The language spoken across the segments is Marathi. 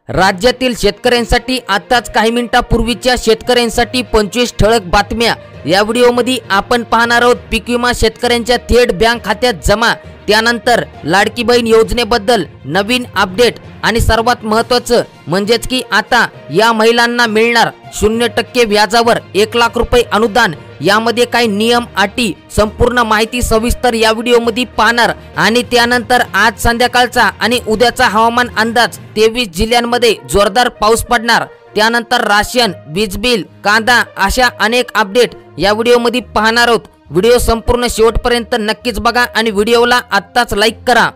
राज्यातील शेतकऱ्यांसाठी आताच काही मिनिटांपूर्वीच्या शेतकऱ्यांसाठी 25 ठळक बातम्या या व्हिडिओमध्ये आपण पाहणार आहोत। पीक विमा शेतकऱ्यांच्या थेट बँक खात्यात जमा, त्यानंतर लाडकी बहीण योजनेबद्दल नवीन अपडेट आणि सर्वात महत्त्वाचं म्हणजेच की आता या महिलांना मिळणार 0% व्याजावर 1 लाख रुपये अनुदान। यामध्ये काही नियम अटी संपूर्ण माहिती सविस्तर या व्हिडिओमध्ये पाहणार आणि त्यानंतर आज संध्याकाळचा आणि उद्याचा हवामान अंदाज। 23 जिल्ह्यांमध्ये जोरदार पाऊस पडणार, त्यानंतर राशन, वीज बिल, कांदा अशा अनेक अपडेट या व्हिडिओमध्ये पाहणार आहोत। व्हिडिओ संपूर्ण शेवटपर्यंत नक्कीच बघा आणि व्हिडिओला आत्ताच लाईक करा।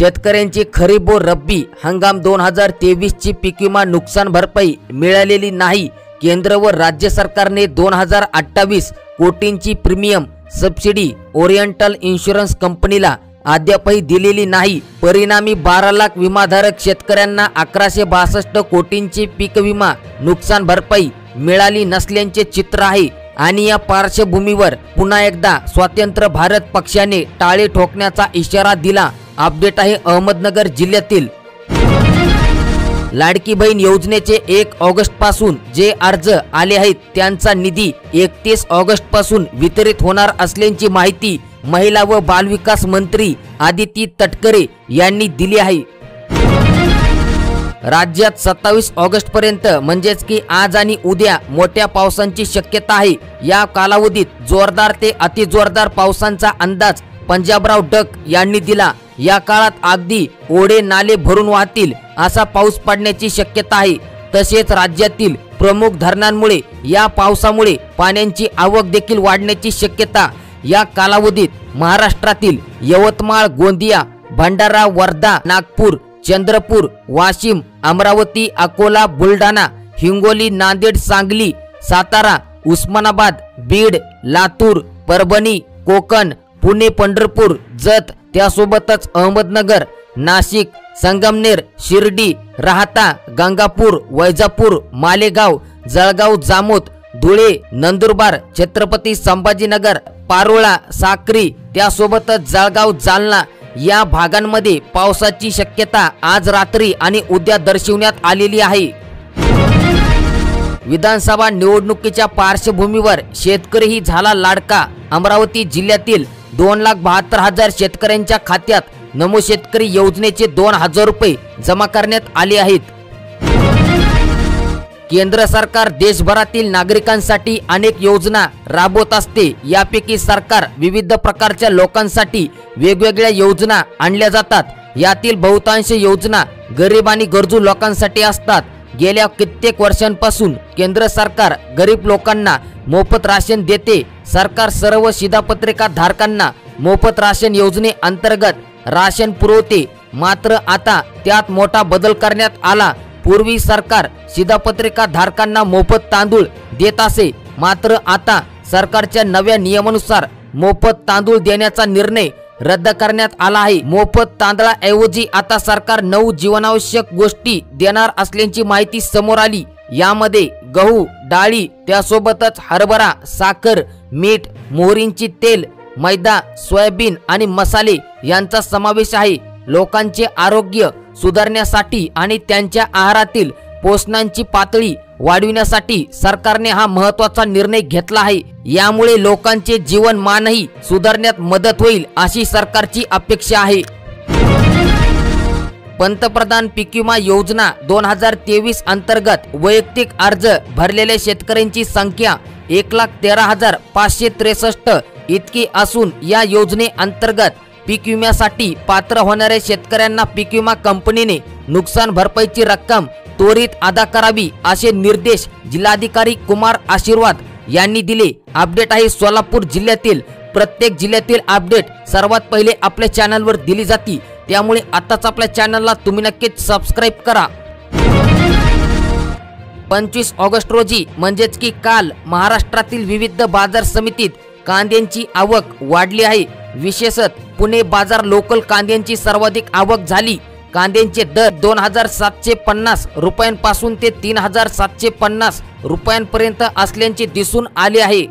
शेतकऱ्यांची खरीप व रब्बी हंगाम 2023 ची पीक विमा नुकसान भरपाई मिळालेली नाही। केंद्र व राज्य सरकारने 2028 कोटींची प्रीमियम सबसिडी ओरिएंटल इन्शुरन्स कंपनीला अद्यापही दिलेली नाही। परिणामी 12 लाख विमाधारक शेतकऱ्यांना 1162 कोटींची पीक विमा नुकसान भरपाई मिळाली नसल्याचे चित्र आहे। आणि या पार्श्वभूमीवर पुन्हा एकदा स्वतंत्र भारत पक्षाने टाळे ठोकण्याचा इशारा दिला। अपडेट आहे अहमदनगर जिल्ह्यातील लाडकी बहीण योजनेचे 1 ऑगस्ट पासून जे अर्ज आले आहेत त्यांचा निधी 31 ऑगस्ट पासून वितरित होणार असल्याची माहिती महिला व बालविकास मंत्री आदिती तटकरे यांनी दिली आहे। राज्यात 27 ऑगस्ट पर्यंत म्हणजेच की आज आणि उद्या मोठ्या पावसाची शक्यता आहे। या कालावधीत जोरदार ते अतिजोरदार पावसाचा अंदाज पंजाबराव डक यांनी दिला। या काळात अगदी ओढे नाले भरून वाहतील असा पाऊस पडण्याची शक्यता आहे। तसेच राज्यातील प्रमुख धरणांमुळे या पावसामुळे पाण्याची आवक देखील वाढण्याची शक्यता। या कालावधीत महाराष्ट्रातील यवतमाळ, गोंदिया, भंडारा, वर्धा, नागपूर, चंद्रपूर, वाशिम, अमरावती, अकोला, बुलढाणा, हिंगोली, नांदेड, सांगली, सातारा, उस्मानाबाद, बीड, लातूर, परभणी, कोकण, पुणे, पंढरपूर, जत, त्यासोबतच अहमदनगर, नाशिक, संगमनेर, शिर्डी, राहता, गंगापूर, वैजापूर, मालेगाव, जळगाव, जामोद, धुळे, नंदुरबार, छत्रपती संभाजीनगर, पारोळा, साक्री, त्यासोबतच जळगाव, जालना या भागांमध्ये पावसाची शक्यता आज रात्री आणि उद्या दर्शवण्यात आलेली आहे। विधानसभा निवडणुकीच्या पार्श्वभूमीवर शेतकरीही झाला लाडका। अमरावती जिल्ह्यातील 2,72,000 शेतकऱ्यांच्या खात्यात नमो शेतकरी योजनेचे 2,000 रुपये जमा करण्यात आले आहेत। केंद्र सरकार देशभरातील नागरिकांसाठी अनेक योजना राबवत असते। यापैकी सरकार विविध प्रकारच्या लोकांसाठी वेगवेगळ्या योजना आणल्या जातात। यातील बहुतांश योजना गरीब आणि गरजू लोकांसाठी असतात। गेल्या कित्येक वर्षांपासून केंद्र सरकार गरीब लोकांना मोफत राशन देते। सरकार सर्व शिधापत्रिका धारकांना मोफत राशन योजने अंतर्गत राशन पुरवते। मात्र आता त्यात मोठा बदल करण्यात आला। पूर्वी सरकार शिधापत्रिका धारकांना मोफत तांदूळ देत असे, मात्र आता सरकारच्या नव्या नियमानुसार मोफत तांदूळ देण्याचा निर्णय रद्द करण्यात आला आहे। मोफत तांदळाऐवजी आता सरकार 9 जीवनावश्यक गोष्टी देणार असल्याची माहिती समोर आली। यामध्ये गहू, डाळी, त्यासोबतच हरभरा, साखर, मीठ, मोहरींची तेल, मैदा, सोयाबीन आणि मसाले यांचा समावेश आहे। लोकांचे आरोग्य सुधारण्यासाठी आणि त्यांच्या आहारातील पोषणाची पातळी वाढविण्यासाठी सरकारने हा महत्त्वाचा निर्णय घेतला आहे। यामुळे लोकांचे जीवनमानही सुधारण्यात मदत होईल अशी सरकारची अपेक्षा आहे। पंतप्रधान पीक विमा योजना 2023 अंतर्गत वैयक्तिक अर्ज भरलेल्या शेतकऱ्यांची संख्या 1,13,563 इतकी असून या योजने अंतर्गत पीक विम्यासाठी पात्र होणाऱ्या शेतकऱ्यांना पीक विमा कंपनीने नुकसान भरपाईची रक्कम त्वरित अदा करावी असे निर्देश जिल्हाधिकारी कुमार आशीर्वाद यांनी दिले। अपडेट आहे सोलापूर जिल्ह्यातील। प्रत्येक जिल्ह्यातील अपडेट सर्वात पहिले आपल्या चॅनलवर दिली जाते, त्यामुळे आताच आपल्या चॅनलला तुम्ही नक्कीच सबस्क्राइब करा। 25 ऑगस्ट रोजी म्हणजेच की काल महाराष्ट्रातील विविध बाजार समितीत कांद्यांची आवक वाढली आहे। विशेषतः पुणे बाजार लोकल कांद्यांची सर्वाधिक आवक झाली। कांद्यांचे दर 2,750 रुपयांपासून ते 3,750 रुपयांपर्यंत असल्याचे दिसून आले आहे।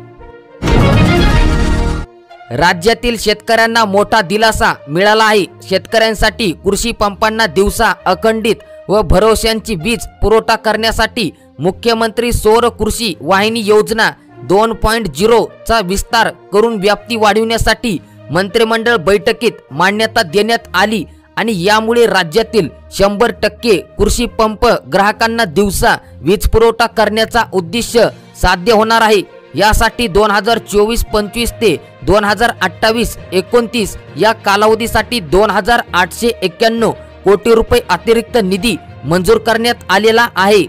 राज्यातील शेतकऱ्यांना मोठा दिलासा मिळाला आहे। शेतकऱ्यांसाठी कृषी पंपांना दिवसा अखंडित व भरोश्यांची वीज पुरवठा करण्यासाठी मुख्यमंत्री सौर कृषी वाहिनी योजना 2.0 चा विस्तार करून व्याप्ती वाढविण्यासाठी मंत्रिमंडळ बैठकीत मान्यता देण्यात आली आणि यामुळे राज्यातील 100% कृषी पंप ग्राहकांना दिवसा वीज पुरवठा करण्याचा उद्दिष्ट साध्य होणार आहे। यासाठी 2024-25 ते 2028-29 या कालावधीसाठी 2891 कोटी रुपये अतिरिक्त निधी मंजूर करण्यात आलेला आहे।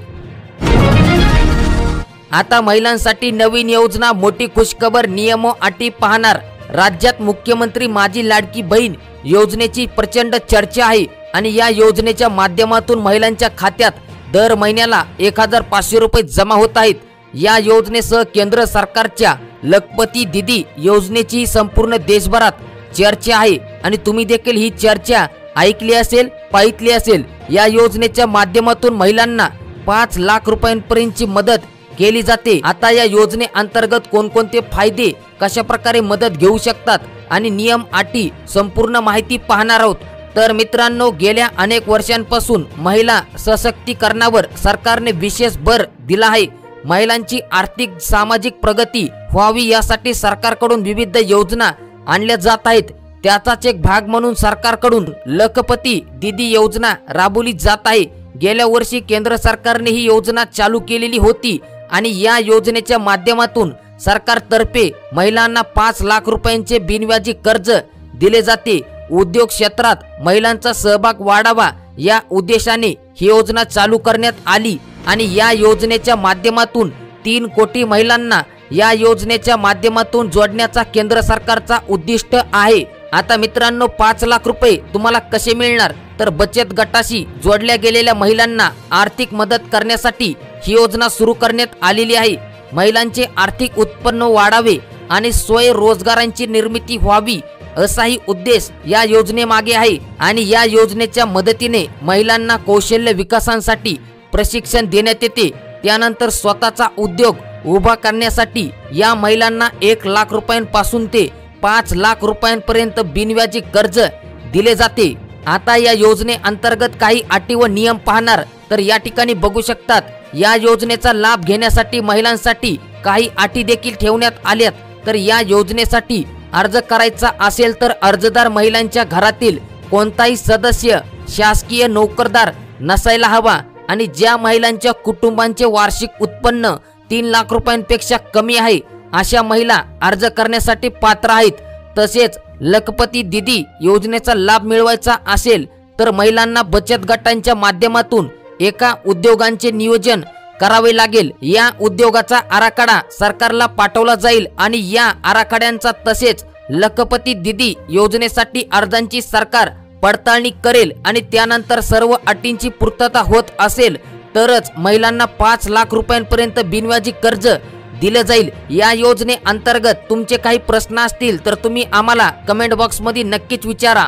आता महिलांसाठी नवीन योजना, मोठी खुशखबर, नियम व अटी पाहणार। राज्यात मुख्यमंत्री माझी लाडकी बहीण योजनेची प्रचंड चर्चा आहे आणि या योजनेच्या माध्यमातून महिलांच्या खात्यात दर महिन्याला 1500 रुपये जमा होत आहेत। या योजनेसह केंद्र सरकारच्या लखपती दीदी योजनेची संपूर्ण देशभरात चर्चा आहे आणि तुम्ही देखील ही चर्चा ऐकली असेल, पाहितली असेल। या योजनेच्या माध्यमातून महिलांना 5 लाख रुपयांपर्यंतची मदत केली जाते। आता या योजनेअंतर्गत कोणकोणते फायदे, कशा प्रकारे मदत घेऊ शकतात आणि नियम अटी संपूर्ण माहिती पाहणार आहोत। तर मित्रांनो, गेल्या अनेक वर्षांपासून महिला सशक्तीकरणावर सरकारने विशेष भर दिला आहे। महिलांची आर्थिक सामाजिक प्रगती व्हावी यासाठी सरकारकडून विविध योजना आणल्या जात आहेत। त्याचाच एक भाग म्हणून सरकारकडून लखपती दीदी योजना राबवली जात आहे। गेल्या वर्षी केंद्र सरकारने ही योजना चालू केलेली होती आणि या योजनेच्या माध्यमातून सरकारतर्फे महिलांना 5 लाख रुपयांचे बिनव्याजी कर्ज दिले जाते। उद्योग क्षेत्रात महिलांचा सहभाग वाढावा या उद्देशाने ही योजना चालू करण्यात आली आणि या योजनेच्या माध्यमातून 3 कोटी महिलांना या योजनेच्या माध्यमातून जोडण्याचा केंद्र सरकारचा उद्दिष्ट आहे। आता मित्रांनो, 5 लाख रुपये तुम्हाला कसे मिळणार? तर बचत गटाशी जोडल्या गेलेल्या महिलांना आर्थिक मदत करण्यासाठी ही योजना सुरू करण्यात आलेली आहे। महिलांचे आर्थिक उत्पन्न वाढावे आणि स्वयंरोजगारांची निर्मिती व्हावी असाही उद्देश या योजनेमागे आहे आणि या योजनेच्या मदतीने महिलांना कौशल्य विकासासाठी प्रशिक्षण देण्यात येते। त्यानंतर स्वतःचा उद्योग उभा करण्यासाठी या महिलांना 1 लाख रुपयांपासून ते 5 लाख रुपयांपर्यंत बिनव्याजी कर्ज दिले जाते। आता या योजनेअंतर्गत काही अटी व नियम पाहणार। तर या ठिकाणी बघू शकतात, या योजनेचा लाभ घेण्यासाठी महिलांसाठी काही अटी देखील ठेवण्यात आल्यात। तर या योजनेसाठी अर्ज करायचा असेल तर अर्जदार महिलांच्या घरातील कोणताही सदस्य शासकीय नोकरदार नसायला हवा आणि ज्या महिलांच्या कुटुंबांचे वार्षिक उत्पन्न 3 लाख रुपयांपेक्षा कमी आहे अशा महिला अर्ज करण्यासाठी पात्र आहेत। तसेच लखपती दीदी योजनेचा लाभ मिळवायचा असेल तर महिलांना बचत गटांच्या माध्यमातून एका उद्योगांचे नियोजन करावे लागेल। या उद्योगाचा आराखडा सरकारला पाठवला जाईल आणि या आराखड्यांचा तसेच लखपती दीदी योजनेसाठी अर्जांची सरकार पडताळणी करेल आणि त्यानंतर सर्व अटींची पूर्तता होत असेल तरच महिलांना 5 लाख रुपयांपर्यंत बिनव्याजी कर्ज दिले जाईल। या योजनेअंतर्गत तुमचे काही प्रश्न असतील तर तुम्ही आम्हाला कमेंट बॉक्समध्ये नक्कीच विचारा।